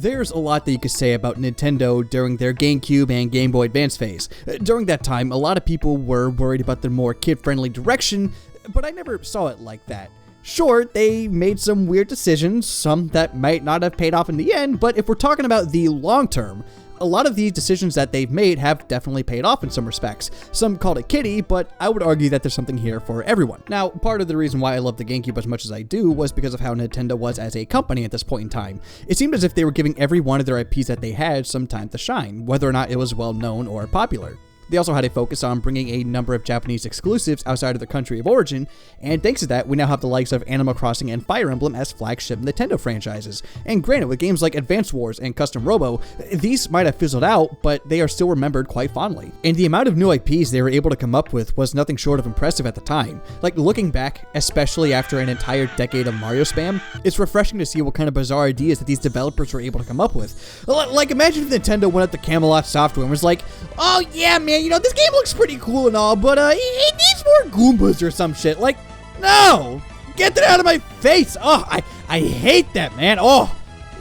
There's a lot that you could say about Nintendo during their GameCube and Game Boy Advance phase. During that time, a lot of people were worried about their more kid-friendly direction, but I never saw it like that. Sure, they made some weird decisions, some that might not have paid off in the end, but if we're talking about the long term, a lot of these decisions that they've made have definitely paid off in some respects. Some called it kiddie, but I would argue that there's something here for everyone. Now, part of the reason why I love the GameCube as much as I do was because of how Nintendo was as a company at this point in time. It seemed as if they were giving every one of their IPs that they had some time to shine, whether or not it was well known or popular. They also had a focus on bringing a number of Japanese exclusives outside of their country of origin, and thanks to that, we now have the likes of Animal Crossing and Fire Emblem as flagship Nintendo franchises. And granted, with games like Advance Wars and Custom Robo, these might have fizzled out, but they are still remembered quite fondly. And the amount of new IPs they were able to come up with was nothing short of impressive at the time. Like, looking back, especially after an entire decade of Mario spam, it's refreshing to see what kind of bizarre ideas that these developers were able to come up with. Like, imagine if Nintendo went up to Camelot Software and was like, "Oh yeah, man, this game looks pretty cool and all, but it needs more Goombas or some shit." Like, no! Get that out of my face! Oh, I hate that, man.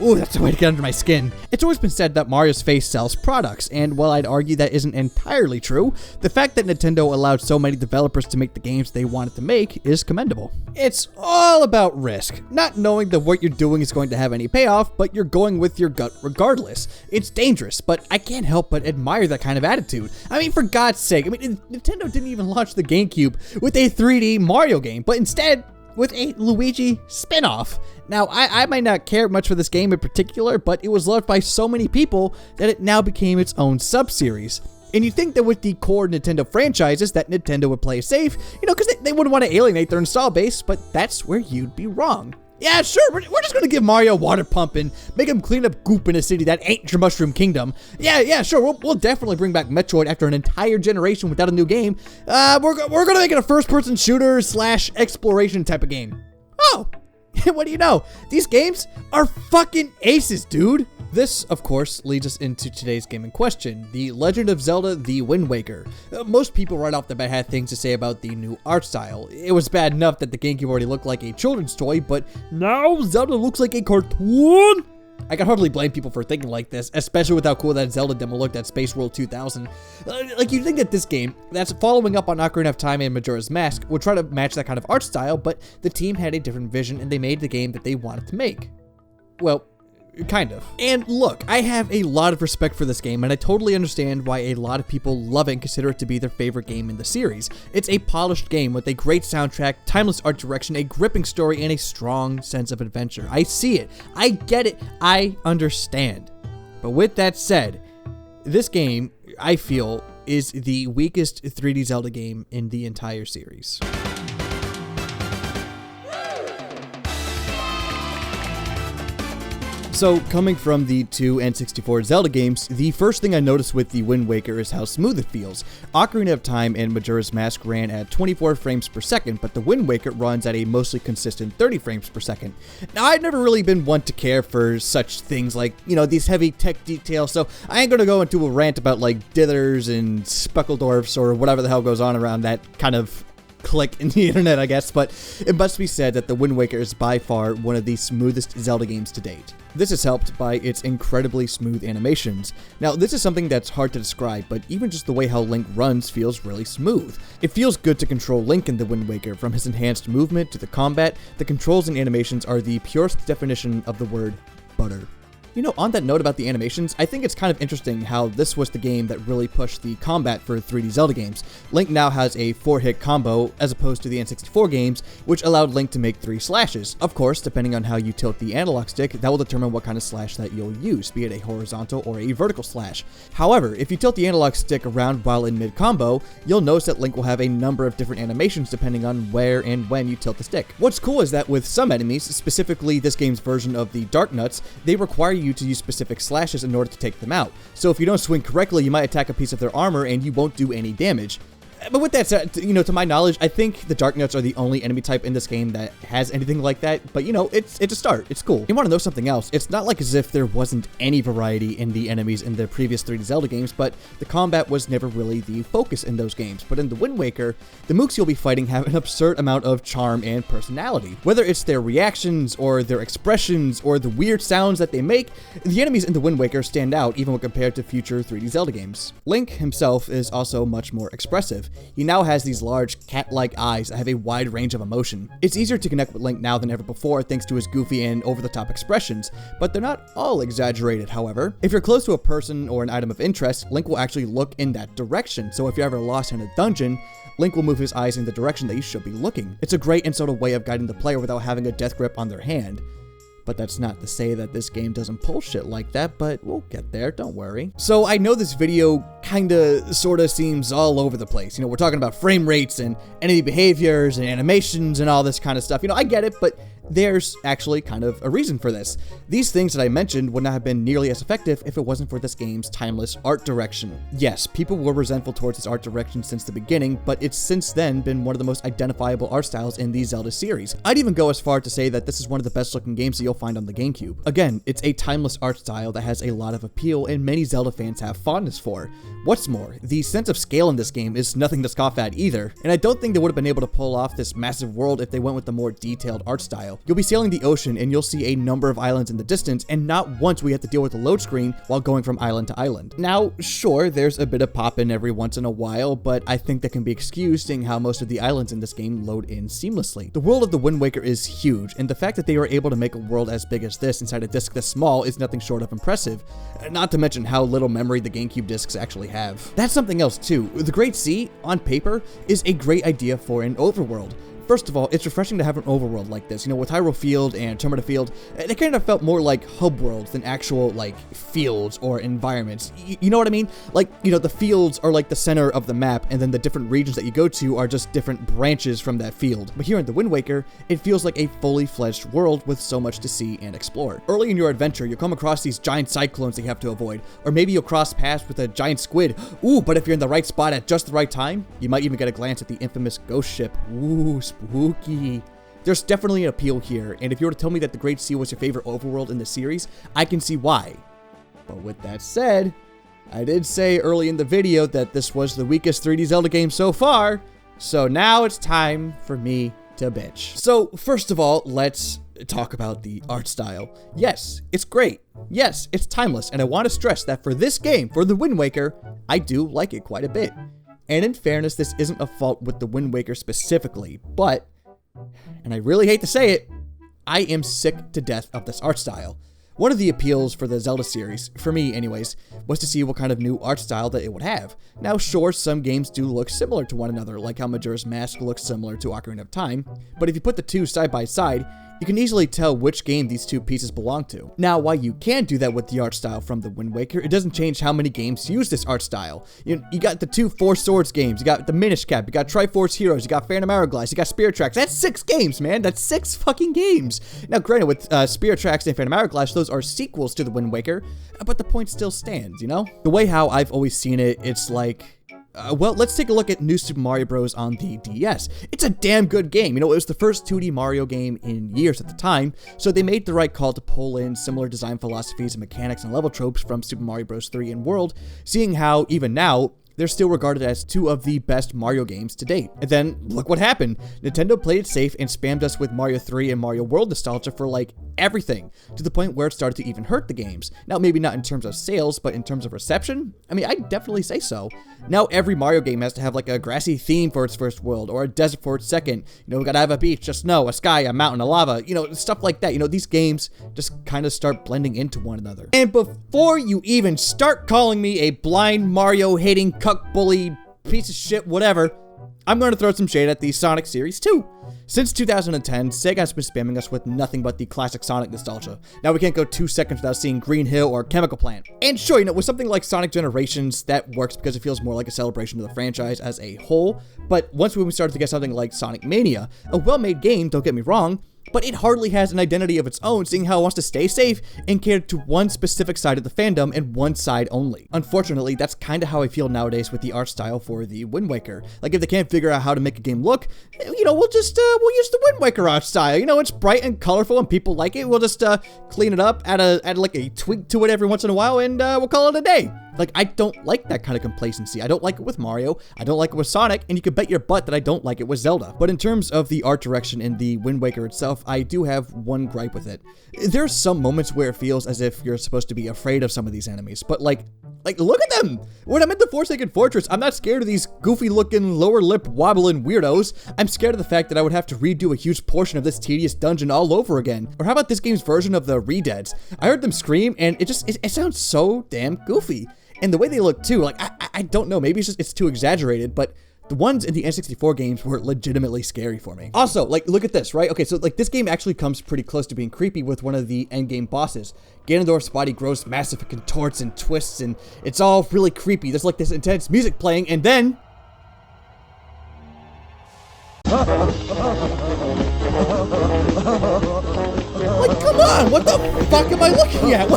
Ooh, that's the way to get under my skin. It's always been said that Mario's face sells products, and while I'd argue that isn't entirely true, the fact that Nintendo allowed so many developers to make the games they wanted to make is commendable. It's all about risk, not knowing that what you're doing is going to have any payoff, but you're going with your gut regardless. It's dangerous, but I can't help but admire that kind of attitude. I mean, for God's sake, Nintendo didn't even launch the GameCube with a 3D Mario game, but instead, with a Luigi spin-off. Now, I might not care much for this game in particular, but it was loved by so many people that it now became its own sub-series. And you'd think that with the core Nintendo franchises that Nintendo would play safe, because they wouldn't want to alienate their install base, but that's where you'd be wrong. Yeah, sure, we're just gonna give Mario a water pump and make him clean up goop in a city that ain't your Mushroom Kingdom. Yeah, sure, we'll definitely bring back Metroid after an entire generation without a new game. We're gonna make it a first-person shooter / exploration type of game. Oh, what do you know? These games are fucking aces, dude. This, of course, leads us into today's game in question, The Legend of Zelda: The Wind Waker. Most people right off the bat had things to say about the new art style. It was bad enough that the GameCube already looked like a children's toy, but now Zelda looks like a cartoon? I can hardly blame people for thinking like this, especially with how cool that Zelda demo looked at Space World 2000. Like, you'd think that this game, that's following up on Ocarina of Time and Majora's Mask, would try to match that kind of art style, but the team had a different vision and they made the game that they wanted to make. Well, kind of. And look, I have a lot of respect for this game, and I totally understand why a lot of people love it and consider it to be their favorite game in the series. It's a polished game with a great soundtrack, timeless art direction, a gripping story, and a strong sense of adventure. I see it. I get it. I understand. But with that said, this game, I feel, is the weakest 3D Zelda game in the entire series. So, coming from the 2 and 64 Zelda games, the first thing I noticed with The Wind Waker is how smooth it feels. Ocarina of Time and Majora's Mask ran at 24 frames per second, but The Wind Waker runs at a mostly consistent 30 frames per second. Now, I've never really been one to care for such things like, these heavy tech details, so I ain't gonna go into a rant about, like, dithers and speckledorfs or whatever the hell goes on around that kind of click in the internet, I guess, but it must be said that The Wind Waker is by far one of the smoothest Zelda games to date. This is helped by its incredibly smooth animations. Now, this is something that's hard to describe, but even just the way how Link runs feels really smooth. It feels good to control Link in The Wind Waker, from his enhanced movement to the combat. The controls and animations are the purest definition of the word butter. On that note about the animations, I think it's kind of interesting how this was the game that really pushed the combat for 3D Zelda games. Link now has a 4-hit combo, as opposed to the N64 games, which allowed Link to make 3 slashes. Of course, depending on how you tilt the analog stick, that will determine what kind of slash that you'll use, be it a horizontal or a vertical slash. However, if you tilt the analog stick around while in mid-combo, you'll notice that Link will have a number of different animations depending on where and when you tilt the stick. What's cool is that with some enemies, specifically this game's version of the Dark Nuts, they require you to use specific slashes in order to take them out. So if you don't swing correctly, you might attack a piece of their armor and you won't do any damage. But with that said, to my knowledge, I think the Dark Notes are the only enemy type in this game that has anything like that. But, it's a start. It's cool. You want to know something else? It's not like as if there wasn't any variety in the enemies in the previous 3D Zelda games, but the combat was never really the focus in those games. But in the Wind Waker, the mooks you'll be fighting have an absurd amount of charm and personality. Whether it's their reactions or their expressions or the weird sounds that they make, the enemies in the Wind Waker stand out even when compared to future 3D Zelda games. Link himself is also much more expressive. He now has these large cat-like eyes that have a wide range of emotion. It's easier to connect with Link now than ever before thanks to his goofy and over-the-top expressions, but they're not all exaggerated, however. If you're close to a person or an item of interest, Link will actually look in that direction, so if you're ever lost in a dungeon, Link will move his eyes in the direction that you should be looking. It's a great and subtle way of guiding the player without having a death grip on their hand. But that's not to say that this game doesn't pull shit like that, but we'll get there, don't worry. So I know this video kinda sorta seems all over the place. We're talking about frame rates and enemy behaviors and animations and all this kind of stuff. I get it, but there's actually kind of a reason for this. These things that I mentioned would not have been nearly as effective if it wasn't for this game's timeless art direction. Yes, people were resentful towards its art direction since the beginning, but it's since then been one of the most identifiable art styles in the Zelda series. I'd even go as far to say that this is one of the best looking games that you'll find on the GameCube. Again, it's a timeless art style that has a lot of appeal and many Zelda fans have fondness for. What's more, the sense of scale in this game is nothing to scoff at either, and I don't think they would have been able to pull off this massive world if they went with the more detailed art style. You'll be sailing the ocean and you'll see a number of islands in the distance, and not once we have to deal with the load screen while going from island to island. Now, sure, there's a bit of pop-in every once in a while, but I think that can be excused seeing how most of the islands in this game load in seamlessly. The world of the Wind Waker is huge, and the fact that they were able to make a world as big as this inside a disc this small is nothing short of impressive, not to mention how little memory the GameCube discs actually have. That's something else too. The Great Sea, on paper, is a great idea for an overworld. First of all, it's refreshing to have an overworld like this. With Hyrule Field and Termina Field, they kind of felt more like hub worlds than actual, fields or environments. You know what I mean? The fields are like the center of the map, and then the different regions that you go to are just different branches from that field. But here in the Wind Waker, it feels like a fully fledged world with so much to see and explore. Early in your adventure, you'll come across these giant cyclones that you have to avoid, or maybe you'll cross paths with a giant squid. Ooh, but if you're in the right spot at just the right time, you might even get a glance at the infamous ghost ship. Ooh, spooky. There's definitely an appeal here, and if you were to tell me that the Great Sea was your favorite overworld in the series, I can see why. But with that said, I did say early in the video that this was the weakest 3D Zelda game so far, so now it's time for me to bitch. So first of all, let's talk about the art style. Yes, it's great. Yes, it's timeless, and I want to stress that for this game, for the Wind Waker, I do like it quite a bit. And in fairness, this isn't a fault with the Wind Waker specifically, but, and I really hate to say it, I am sick to death of this art style. One of the appeals for the Zelda series, for me anyways, was to see what kind of new art style that it would have. Now sure, some games do look similar to one another, like how Majora's Mask looks similar to Ocarina of Time, but if you put the two side by side, you can easily tell which game these two pieces belong to. Now, while you can do that with the art style from the Wind Waker, it doesn't change how many games use this art style. You got the two Four Swords games, you got the Minish Cap, you got Triforce Heroes, you got Phantom Hourglass, you got Spirit Tracks. That's 6 games, man. That's 6 fucking games. Now, granted, with Spirit Tracks and Phantom Hourglass, those are sequels to the Wind Waker, but the point still stands, The way how I've always seen it, it's like, well, let's take a look at New Super Mario Bros. On the DS. It's a damn good game. It was the first 2D Mario game in years at the time, so they made the right call to pull in similar design philosophies and mechanics and level tropes from Super Mario Bros. 3 and World, seeing how, even now, they're still regarded as 2 of the best Mario games to date. And then, look what happened. Nintendo played it safe and spammed us with Mario 3 and Mario World nostalgia for, everything, to the point where it started to even hurt the games. Now, maybe not in terms of sales, but in terms of reception? I mean, I'd definitely say so. Now, every Mario game has to have, a grassy theme for its first world, or a desert for its second. We gotta have a beach, a snow, a sky, a mountain, a lava, stuff like that. These games just kind of start blending into one another. And before you even start calling me a blind Mario-hating cuck bully, piece of shit, whatever, I'm going to throw some shade at the Sonic series too. Since 2010, Sega has been spamming us with nothing but the classic Sonic nostalgia. Now, we can't go 2 seconds without seeing Green Hill or Chemical Plant. And sure, with something like Sonic Generations, that works because it feels more like a celebration of the franchise as a whole. But once we started to get something like Sonic Mania, a well-made game, don't get me wrong, but it hardly has an identity of its own, seeing how it wants to stay safe and cater to one specific side of the fandom and one side only. Unfortunately, that's kind of how I feel nowadays with the art style for the Wind Waker. Like, if they can't figure out how to make a game look, you know, we'll use the Wind Waker art style. You know, it's bright and colorful and people like it. We'll just clean it up, add like a tweak to it every once in a while, and we'll call it a day. Like, I don't like that kind of complacency. I don't like it with Mario, I don't like it with Sonic, and you can bet your butt that I don't like it with Zelda. But in terms of the art direction in the Wind Waker itself, I do have one gripe with it. There are some moments where it feels as if you're supposed to be afraid of some of these enemies, but like look at them! When I'm at the Forsaken Fortress, I'm not scared of these goofy-looking, lower-lip wobbling weirdos. I'm scared of the fact that I would have to redo a huge portion of this tedious dungeon all over again. Or how about this game's version of the Redeads? I heard them scream, and it sounds so damn goofy. And the way they look too, like, I don't know, maybe it's too exaggerated, but the ones in the N64 games were legitimately scary for me. Also, like, look at this, right? Okay, so, like, this game actually comes pretty close to being creepy with one of the endgame bosses. Ganondorf's body grows massive, it contorts and twists, and it's all really creepy. There's, like, this intense music playing, and then... Like, come on! What the fuck am I looking at?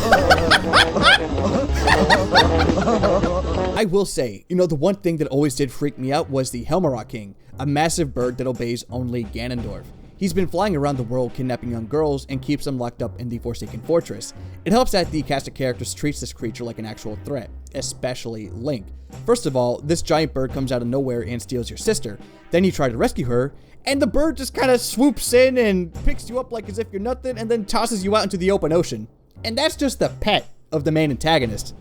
I will say, you know, the one thing that always did freak me out was the Helmarok King, a massive bird that obeys only Ganondorf. He's been flying around the world kidnapping young girls and keeps them locked up in the Forsaken Fortress. It helps that the cast of characters treats this creature like an actual threat, especially Link. First of all, this giant bird comes out of nowhere and steals your sister. Then you try to rescue her, and the bird just kind of swoops in and picks you up like as if you're nothing and then tosses you out into the open ocean. And that's just the pet of the main antagonist.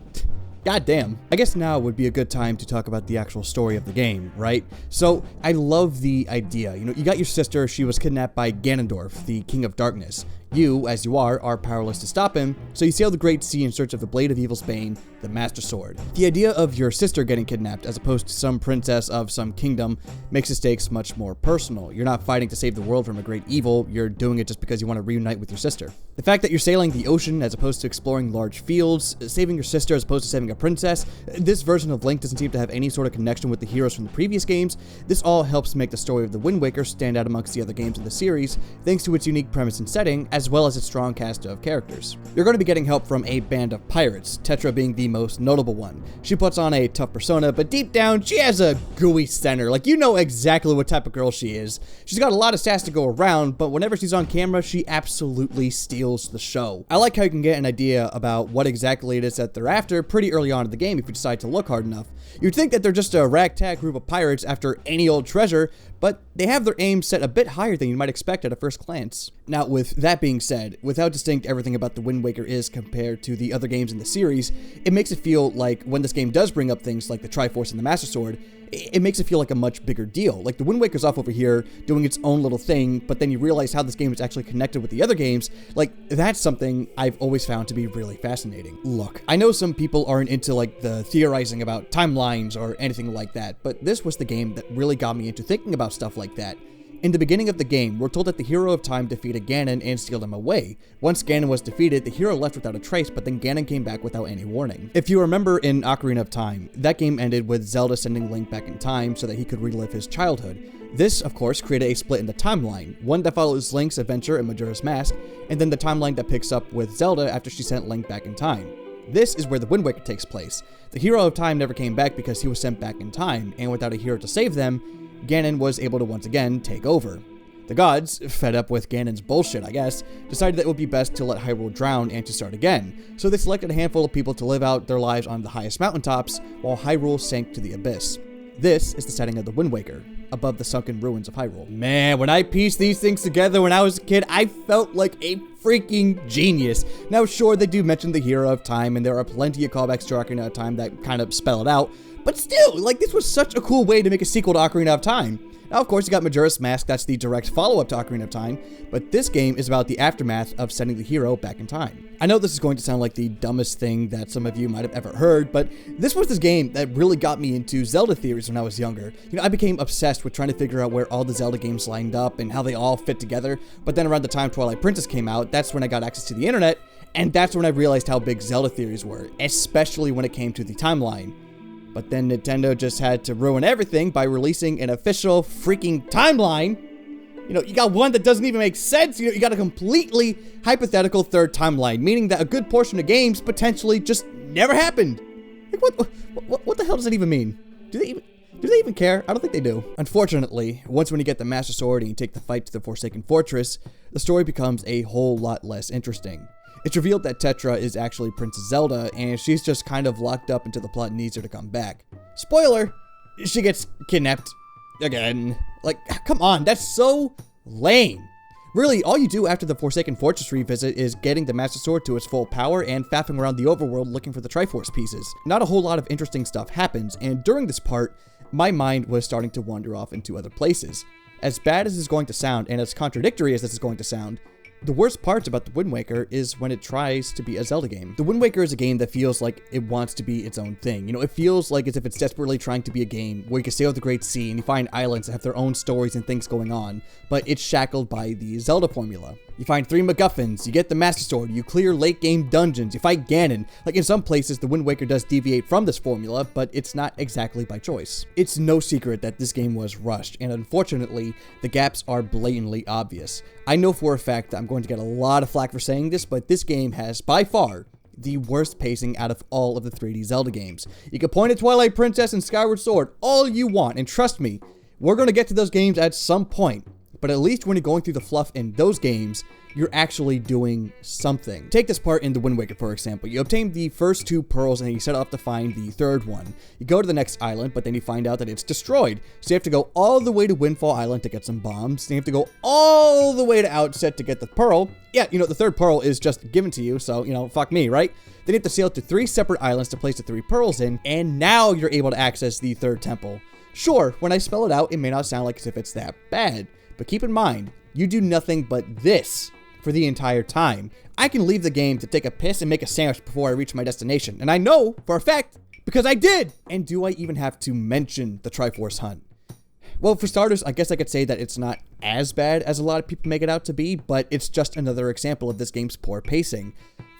God damn. I guess now would be a good time to talk about the actual story of the game, right? So, I love the idea. You know, you got your sister, she was kidnapped by Ganondorf, the King of Darkness. You, as you are powerless to stop him, so you sail the Great Sea in search of the Blade of Evil's Bane, the Master Sword. The idea of your sister getting kidnapped, as opposed to some princess of some kingdom, makes the stakes much more personal. You're not fighting to save the world from a great evil, you're doing it just because you want to reunite with your sister. The fact that you're sailing the ocean as opposed to exploring large fields, saving your sister as opposed to saving a princess, this version of Link doesn't seem to have any sort of connection with the heroes from the previous games. This all helps make the story of the Wind Waker stand out amongst the other games in the series, thanks to its unique premise and setting, as well as its strong cast of characters. You're going to be getting help from a band of pirates, Tetra being the most notable one. She puts on a tough persona, but deep down, she has a gooey center. Like, you know exactly what type of girl she is. She's got a lot of sass to go around, but whenever she's on camera, she absolutely steals the show. I like how you can get an idea about what exactly it is that they're after pretty early on in the game if you decide to look hard enough. You'd think that they're just a ragtag group of pirates after any old treasure, but they have their aim set a bit higher than you might expect at a first glance. Now, with that being said, with how distinct everything about the Wind Waker is compared to the other games in the series, it makes it feel like when this game does bring up things like the Triforce and the Master Sword, it makes it feel like a much bigger deal. Like, the Wind Waker's off over here doing its own little thing, but then you realize how this game is actually connected with the other games. Like, that's something I've always found to be really fascinating. Look, I know some people aren't into, like, the theorizing about timelines or anything like that, but this was the game that really got me into thinking about stuff like that. In the beginning of the game, we're told that the Hero of Time defeated Ganon and sealed him away. Once Ganon was defeated, the hero left without a trace, but then Ganon came back without any warning. If you remember in Ocarina of Time, that game ended with Zelda sending Link back in time so that he could relive his childhood. This, of course, created a split in the timeline, one that follows Link's adventure in Majora's Mask, and then the timeline that picks up with Zelda after she sent Link back in time. This is where the Wind Waker takes place. The Hero of Time never came back because he was sent back in time, and without a hero to save them, Ganon was able to once again take over. The gods, fed up with Ganon's bullshit I guess, decided that it would be best to let Hyrule drown and to start again, so they selected a handful of people to live out their lives on the highest mountaintops, while Hyrule sank to the abyss. This is the setting of the Wind Waker, above the sunken ruins of Hyrule. Man, when I pieced these things together when I was a kid, I felt like a freaking genius. Now sure, they do mention the Hero of Time, and there are plenty of callbacks to Ocarina of Time that kind of spell it out, but still, like, this was such a cool way to make a sequel to Ocarina of Time. Now, of course, you got Majora's Mask, that's the direct follow-up to Ocarina of Time, but this game is about the aftermath of sending the hero back in time. I know this is going to sound like the dumbest thing that some of you might have ever heard, but this was this game that really got me into Zelda theories when I was younger. You know, I became obsessed with trying to figure out where all the Zelda games lined up and how they all fit together, but then around the time Twilight Princess came out, that's when I got access to the internet, and that's when I realized how big Zelda theories were, especially when it came to the timeline. But then Nintendo just had to ruin everything by releasing an official freaking timeline. You You got one that doesn't even make sense. You got a completely hypothetical third timeline, meaning that a good portion of games potentially just never happened. Like, what the hell does that even mean? Do they even care? I don't think they do. Unfortunately, once when you get the Master Sword and you take the fight to the Forsaken Fortress, the story becomes a whole lot less interesting. It's revealed that Tetra is actually Princess Zelda, and she's just kind of locked up until the plot needs her to come back. Spoiler! She gets kidnapped again. Like, come on, that's so lame. Really, all you do after the Forsaken Fortress revisit is getting the Master Sword to its full power and faffing around the overworld looking for the Triforce pieces. Not a whole lot of interesting stuff happens, and during this part, my mind was starting to wander off into other places. As bad as it's going to sound, and as contradictory as this is going to sound, the worst parts about The Wind Waker is when it tries to be a Zelda game. The Wind Waker is a game that feels like it wants to be its own thing. It feels like as if it's desperately trying to be a game where you can sail the Great Sea and you find islands that have their own stories and things going on, but it's shackled by the Zelda formula. You find 3 MacGuffins, you get the Master Sword, you clear late game dungeons, you fight Ganon. Like, in some places, The Wind Waker does deviate from this formula, but it's not exactly by choice. It's no secret that this game was rushed, and unfortunately, the gaps are blatantly obvious. I know for a fact that I'm going to get a lot of flack for saying this, but this game has, by far, the worst pacing out of all of the 3D Zelda games. You can point at Twilight Princess and Skyward Sword all you want, and trust me, we're going to get to those games at some point. But at least when you're going through the fluff in those games, you're actually doing something. Take this part in The Wind Waker, for example. You obtain the first 2 pearls and you set off to find the third one. You go to the next island, but then you find out that it's destroyed. So you have to go all the way to Windfall Island to get some bombs. Then you have to go all the way to Outset to get the pearl. Yeah, the third pearl is just given to you, so, fuck me, right? Then you have to sail to 3 separate islands to place the 3 pearls in, and now you're able to access the third temple. Sure, when I spell it out, it may not sound like as if it's that bad. But keep in mind, you do nothing but this for the entire time. I can leave the game to take a piss and make a sandwich before I reach my destination. And I know for a fact because I did. And do I even have to mention the Triforce hunt? Well, for starters, I guess I could say that it's not as bad as a lot of people make it out to be, but it's just another example of this game's poor pacing.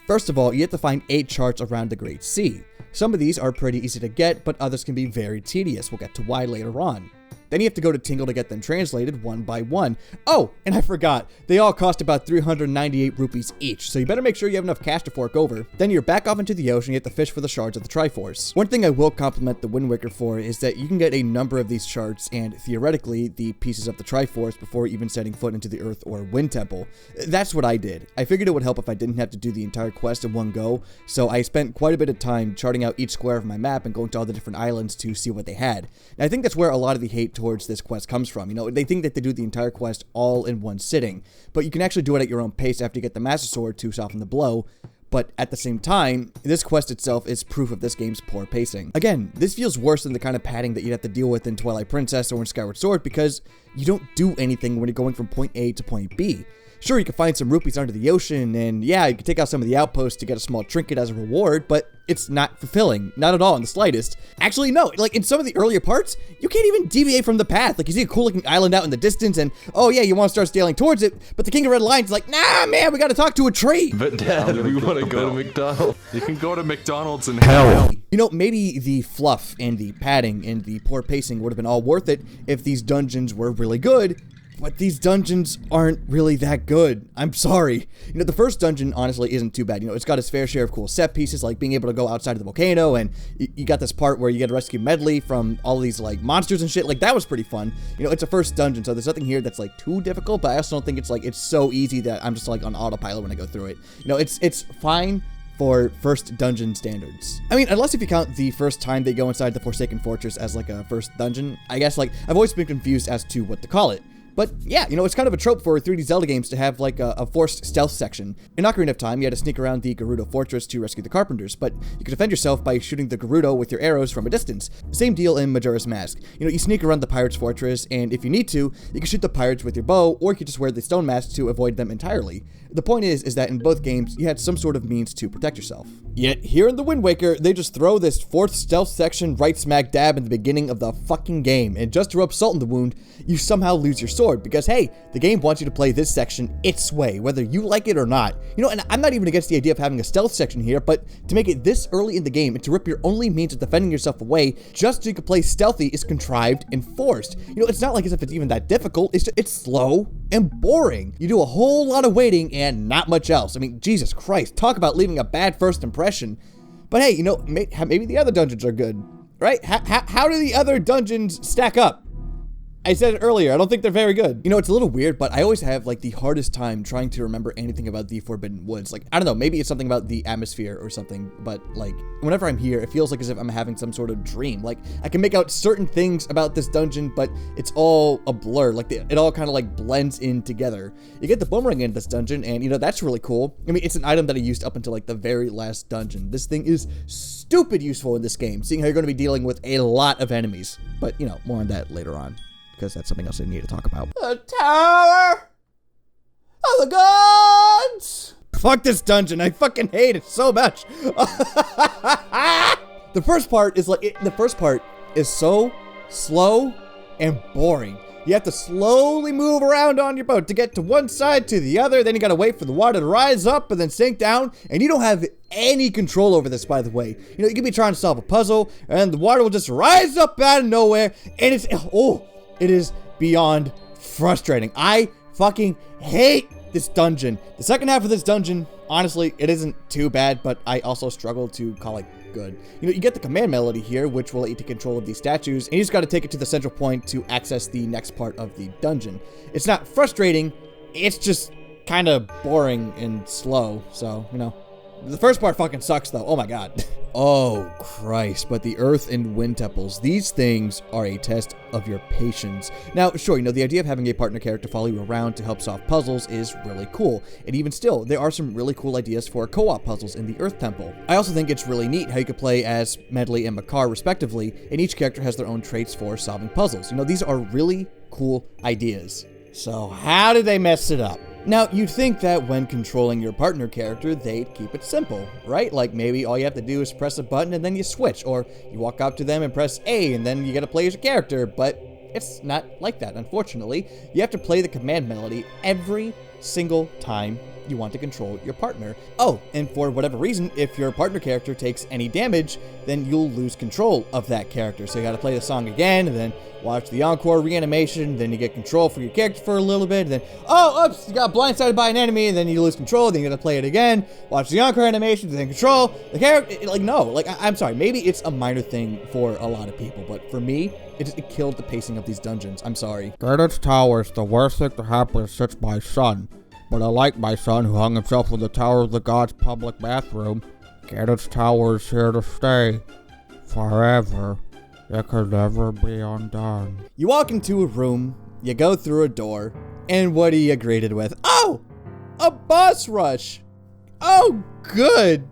First of all, you have to find 8 charts around the Great Sea. Some of these are pretty easy to get, but others can be very tedious. We'll get to why later on. Then you have to go to Tingle to get them translated one by one. Oh, and I forgot, they all cost about 398 rupees each, so you better make sure you have enough cash to fork over. Then you're back off into the ocean, you have to fish for the shards of the Triforce. One thing I will compliment the Wind Waker for is that you can get a number of these shards and, theoretically, the pieces of the Triforce before even setting foot into the Earth or Wind Temple. That's what I did. I figured it would help if I didn't have to do the entire quest in one go, so I spent quite a bit of time charting out each square of my map and going to all the different islands to see what they had. And I think that's where a lot of the hate towards this quest comes from. They think that they do the entire quest all in one sitting, but you can actually do it at your own pace after you get the Master Sword to soften the blow. But at the same time, this quest itself is proof of this game's poor pacing. Again, this feels worse than the kind of padding that you'd have to deal with in Twilight Princess or in Skyward Sword because you don't do anything when you're going from point A to point B. Sure, you can find some rupees under the ocean, and yeah, you can take out some of the outposts to get a small trinket as a reward, but it's not fulfilling. Not at all, in the slightest. Actually, no, like in some of the earlier parts, you can't even deviate from the path. Like, you see a cool looking island out in the distance, and oh yeah, you want to start sailing towards it, but the King of Red Lion's like, nah, man, we gotta talk to a tree. But Dad, we want to go to McDonald's. You can go to McDonald's in hell. Maybe the fluff and the padding and the poor pacing would have been all worth it if these dungeons were really good. But these dungeons aren't really that good. I'm sorry. The first dungeon honestly isn't too bad. It's got its fair share of cool set pieces, like being able to go outside of the volcano, and you got this part where you get to rescue Medley from all of these like monsters and shit. Like, that was pretty fun. It's a first dungeon, so there's nothing here that's like too difficult, but I also don't think it's so easy that I'm just like on autopilot when I go through it. It's fine for first dungeon standards. I mean, unless if you count the first time they go inside the Forsaken Fortress as like a first dungeon. I guess, like, I've always been confused as to what to call it. But yeah, it's kind of a trope for 3D Zelda games to have like a forced stealth section. In Ocarina of Time, you had to sneak around the Gerudo Fortress to rescue the Carpenters, but you could defend yourself by shooting the Gerudo with your arrows from a distance. Same deal in Majora's Mask. You sneak around the Pirates Fortress, and if you need to, you can shoot the pirates with your bow, or you can just wear the stone mask to avoid them entirely. The point is that in both games, you had some sort of means to protect yourself. Yet, here in The Wind Waker, they just throw this fourth stealth section right smack dab in the beginning of the fucking game, and just to rub salt in the wound, you somehow lose your sword, because hey, the game wants you to play this section its way, whether you like it or not. And I'm not even against the idea of having a stealth section here, but to make it this early in the game and to rip your only means of defending yourself away just so you can play stealthy is contrived and forced. It's not like as if it's even that difficult, it's slow, and boring. You do a whole lot of waiting and not much else. I mean, Jesus Christ, talk about leaving a bad first impression. But hey, you know, maybe the other dungeons are good, right? How do the other dungeons stack up? I said it earlier, I don't think they're very good. You know, it's a little weird, but I always have like the hardest time trying to remember anything about the Forbidden Woods. Like, I don't know, maybe it's something about the atmosphere or something, but like, whenever I'm here, it feels like as if I'm having some sort of dream. Like, I can make out certain things about this dungeon, but it's all a blur. Like, it all kind of like blends in together. You get the boomerang in this dungeon, and you know, that's really cool. I mean, it's an item that I used up until like the very last dungeon. This thing is stupid useful in this game, seeing how you're going to be dealing with a lot of enemies. But, you know, more on that later on, because that's something else I need to talk about. The Tower of the Gods! Fuck this dungeon, I fucking hate it so much. The first part is so slow and boring. You have to slowly move around on your boat to get to one side to the other, then you gotta wait for the water to rise up and then sink down, and you don't have any control over this, by the way. You know, you could be trying to solve a puzzle, and the water will just rise up out of nowhere, and it is beyond frustrating. I fucking hate this dungeon. The second half of this dungeon, honestly, it isn't too bad, but I also struggle to call it good. You know, you get the command melody here, which will let you take control of these statues, and you just gotta take it to the central point to access the next part of the dungeon. It's not frustrating, it's just kind of boring and slow, so, you know. The first part fucking sucks, though. Oh my god. Oh, Christ. But the Earth and Wind Temples, these things are a test of your patience. Now, sure, you know, the idea of having a partner character follow you around to help solve puzzles is really cool. And even still, there are some really cool ideas for co-op puzzles in the Earth Temple. I also think it's really neat how you could play as Medley and Makar, respectively, and each character has their own traits for solving puzzles. You know, these are really cool ideas. So how did they mess it up? Now, you'd think that when controlling your partner character, they'd keep it simple, right? Like maybe all you have to do is press a button and then you switch, or you walk up to them and press A and then you gotta play as your character, but it's not like that, unfortunately. You have to play the command melody every single time you want to control your partner. Oh, and for whatever reason, if your partner character takes any damage, then you'll lose control of that character. So you gotta play the song again, and then watch the encore reanimation, then you get control for your character for a little bit, and then, oh, oops, you got blindsided by an enemy, and then you lose control, then you gotta play it again, watch the encore animation, then control the character. Like, no, like, I'm sorry, maybe it's a minor thing for a lot of people, but for me, it killed the pacing of these dungeons. I'm sorry. Garrett's Tower is the worst thing to happen since my son. But I like my son who hung himself in the Tower of the Gods public bathroom. Garrett's Tower is here to stay. Forever. It could never be undone. You walk into a room, you go through a door, and what are you greeted with? Oh! A boss rush! Oh, good!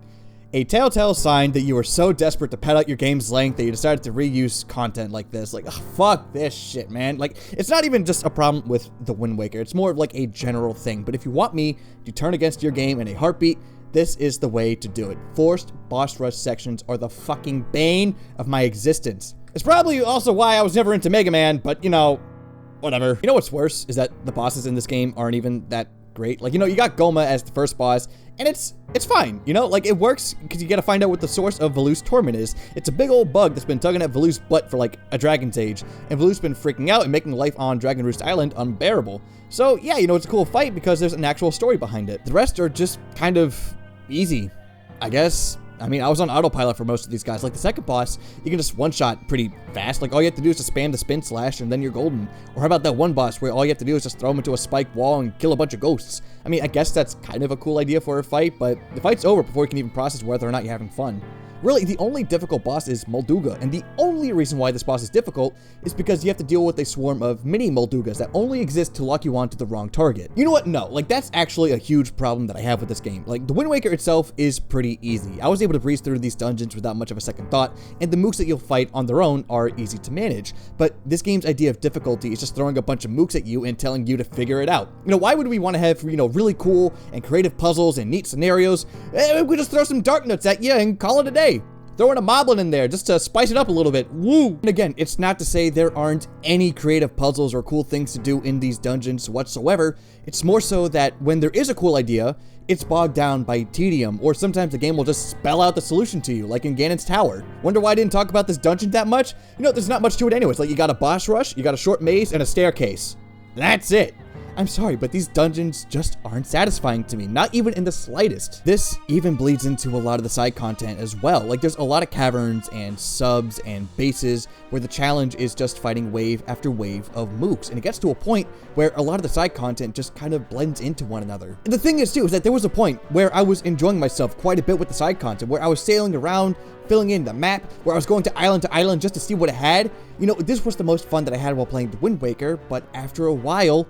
A telltale sign that you were so desperate to pad out your game's length that you decided to reuse content like this. Like, ugh, fuck this shit, man. Like, it's not even just a problem with the Wind Waker. It's more of like a general thing. But if you want me to turn against your game in a heartbeat, this is the way to do it. Forced boss rush sections are the fucking bane of my existence. It's probably also why I was never into Mega Man, but, you know, whatever. You know what's worse is that the bosses in this game aren't even that great. Like, you know, you got Goma as the first boss, and it's fine, you know? Like, it works because you gotta find out what the source of Valu's torment is. It's a big old bug that's been tugging at Valu's butt for, like, a Dragon's Age, and Valu's been freaking out and making life on Dragon Roost Island unbearable. So, yeah, you know, it's a cool fight because there's an actual story behind it. The rest are just kind of easy, I guess. I mean, I was on autopilot for most of these guys. Like, the second boss, you can just one-shot pretty fast. Like, all you have to do is just spam the spin slash, and then you're golden. Or how about that one boss where all you have to do is just throw him into a spiked wall and kill a bunch of ghosts? I mean, I guess that's kind of a cool idea for a fight, but the fight's over before you can even process whether or not you're having fun. Really, the only difficult boss is Molduga, and the only reason why this boss is difficult is because you have to deal with a swarm of mini Moldugas that only exist to lock you onto the wrong target. You know what? No, like, that's actually a huge problem that I have with this game. Like, the Wind Waker itself is pretty easy. I was able to breeze through these dungeons without much of a second thought, and the mooks that you'll fight on their own are easy to manage. But this game's idea of difficulty is just throwing a bunch of mooks at you and telling you to figure it out. You know, why would we want to have, you know, really cool and creative puzzles and neat scenarios? We just throw some dark nuts at you and call it a day. Throw in a moblin in there just to spice it up a little bit. Woo! And again, it's not to say there aren't any creative puzzles or cool things to do in these dungeons whatsoever. It's more so that when there is a cool idea, it's bogged down by tedium, or sometimes the game will just spell out the solution to you, like in Ganon's Tower. Wonder why I didn't talk about this dungeon that much? You know, there's not much to it anyways. Like, you got a boss rush, you got a short maze, and a staircase. That's it. I'm sorry, but these dungeons just aren't satisfying to me, not even in the slightest. This even bleeds into a lot of the side content as well. Like, there's a lot of caverns and subs and bases where the challenge is just fighting wave after wave of mooks, and it gets to a point where a lot of the side content just kind of blends into one another. And the thing is too, is that there was a point where I was enjoying myself quite a bit with the side content, where I was sailing around, filling in the map, where I was going to island just to see what it had. You know, this was the most fun that I had while playing the Wind Waker, but after a while,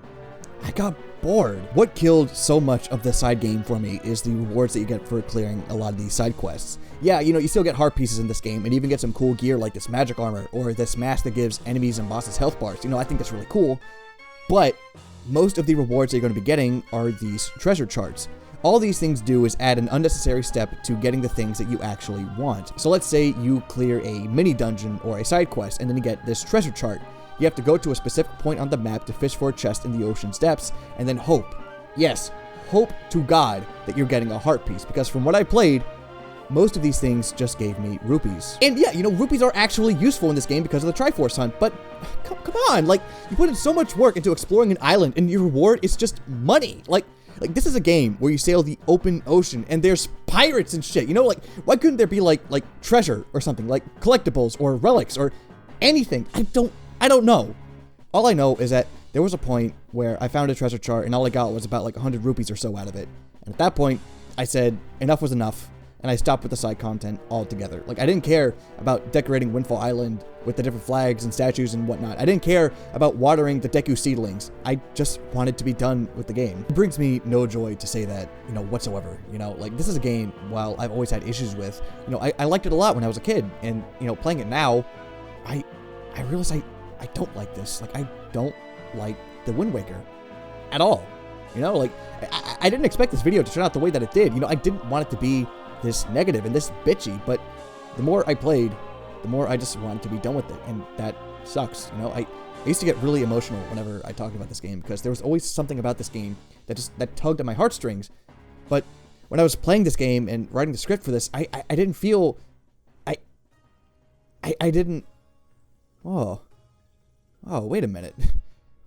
I got bored. What killed so much of the side game for me is the rewards that you get for clearing a lot of these side quests. Yeah, you know, you still get heart pieces in this game, and even get some cool gear like this magic armor, or this mask that gives enemies and bosses health bars. You know, I think that's really cool, but most of the rewards that you're going to be getting are these treasure charts. All these things do is add an unnecessary step to getting the things that you actually want. So let's say you clear a mini dungeon or a side quest, and then you get this treasure chart. You have to go to a specific point on the map to fish for a chest in the ocean's depths, and then hope, yes, hope to God that you're getting a heart piece, because from what I played, most of these things just gave me rupees. And yeah, you know, rupees are actually useful in this game because of the Triforce Hunt, but come on, like, you put in so much work into exploring an island, and your reward is just money. Like this is a game where you sail the open ocean, and there's pirates and shit, you know, like, why couldn't there be like treasure or something, like collectibles or relics or anything? I don't know. All I know is that there was a point where I found a treasure chart, and all I got was about like 100 rupees or so out of it. And at that point, I said enough was enough, and I stopped with the side content altogether. Like, I didn't care about decorating Windfall Island with the different flags and statues and whatnot. I didn't care about watering the Deku seedlings. I just wanted to be done with the game. It brings me no joy to say that, you know, whatsoever. You know, like, this is a game, while I've always had issues with, you know, I liked it a lot when I was a kid, and, you know, playing it now, I realize I don't like this. Like, I don't like the Wind Waker at all. You know, like, I didn't expect this video to turn out the way that it did. You know, I didn't want it to be this negative and this bitchy, but the more I played, the more I just wanted to be done with it, and that sucks. You know, I used to get really emotional whenever I talked about this game, because there was always something about this game that tugged at my heartstrings. But when I was playing this game and writing the script for this, I didn't feel, I didn't, Oh, wait a minute.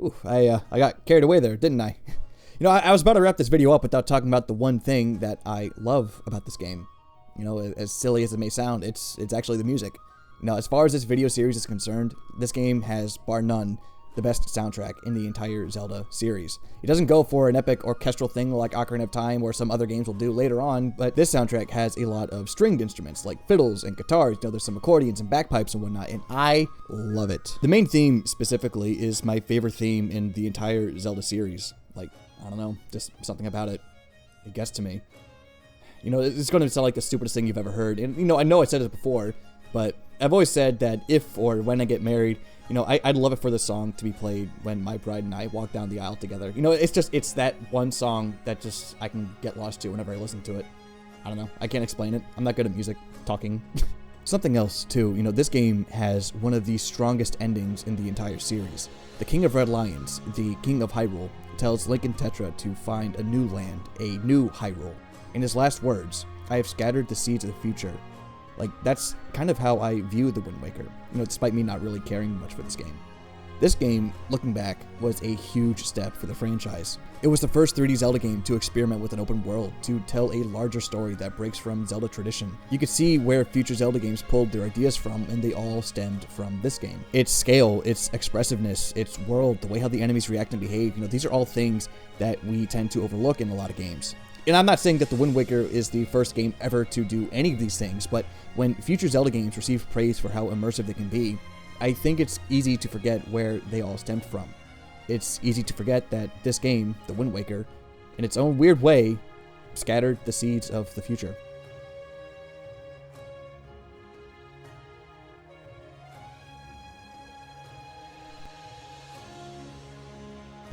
Ooh, I got carried away there, didn't I? You know, I was about to wrap this video up without talking about the one thing that I love about this game. You know, as silly as it may sound, it's actually the music. You know, as far as this video series is concerned, this game has, bar none, the best soundtrack in the entire Zelda series. It doesn't go for an epic orchestral thing like Ocarina of Time or some other games will do later on, but this soundtrack has a lot of stringed instruments like fiddles and guitars. You know, there's some accordions and bagpipes and whatnot, and I love it. The main theme specifically is my favorite theme in the entire Zelda series. Like, I don't know, just something about it. It gets to me. You know, it's going to sound like the stupidest thing you've ever heard, and you know I said it before, but I've always said that if or when I get married, you know, I'd love it for this song to be played when my bride and I walk down the aisle together. You know, it's that one song that just I can get lost to whenever I listen to it. I don't know. I can't explain it. I'm not good at music talking. Something else, too. You know, this game has one of the strongest endings in the entire series. The King of Red Lions, the King of Hyrule, tells Link and Tetra to find a new land, a new Hyrule. In his last words, I have scattered the seeds of the future. Like, that's kind of how I view the Wind Waker, you know, despite me not really caring much for this game. This game, looking back, was a huge step for the franchise. It was the first 3D Zelda game to experiment with an open world, to tell a larger story that breaks from Zelda tradition. You could see where future Zelda games pulled their ideas from, and they all stemmed from this game. Its scale, its expressiveness, its world, the way how the enemies react and behave, you know, these are all things that we tend to overlook in a lot of games. And I'm not saying that the Wind Waker is the first game ever to do any of these things, but when future Zelda games receive praise for how immersive they can be, I think it's easy to forget where they all stemmed from. It's easy to forget that this game, the Wind Waker, in its own weird way, scattered the seeds of the future.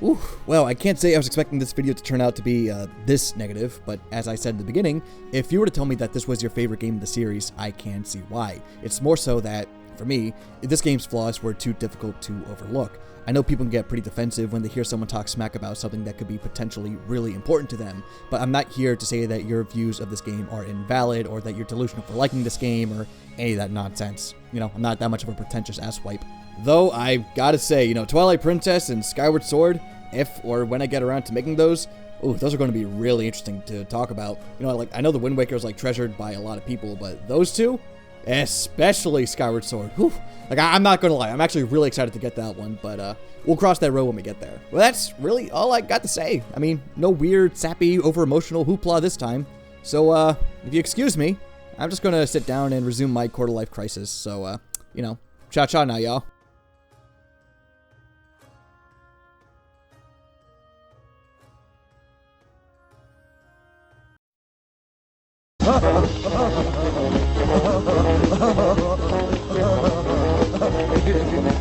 Ooh, well, I can't say I was expecting this video to turn out to be this negative, but as I said in the beginning, if you were to tell me that this was your favorite game in the series, I can see why. It's more so that, for me, this game's flaws were too difficult to overlook. I know people can get pretty defensive when they hear someone talk smack about something that could be potentially really important to them, but I'm not here to say that your views of this game are invalid or that you're delusional for liking this game or any of that nonsense. You know, I'm not that much of a pretentious asswipe. Though I've got to say, you know, Twilight Princess and Skyward Sword, if or when I get around to making those, ooh, those are going to be really interesting to talk about. You know, like, I know the Wind Waker is, like, treasured by a lot of people, but those two, especially Skyward Sword, whew. Like, I'm not going to lie, I'm actually really excited to get that one, but, we'll cross that road when we get there. Well, that's really all I got to say. I mean, no weird, sappy, over-emotional hoopla this time. So, if you excuse me, I'm just going to sit down and resume my quarter-life crisis. So, you know, cha-cha now, y'all.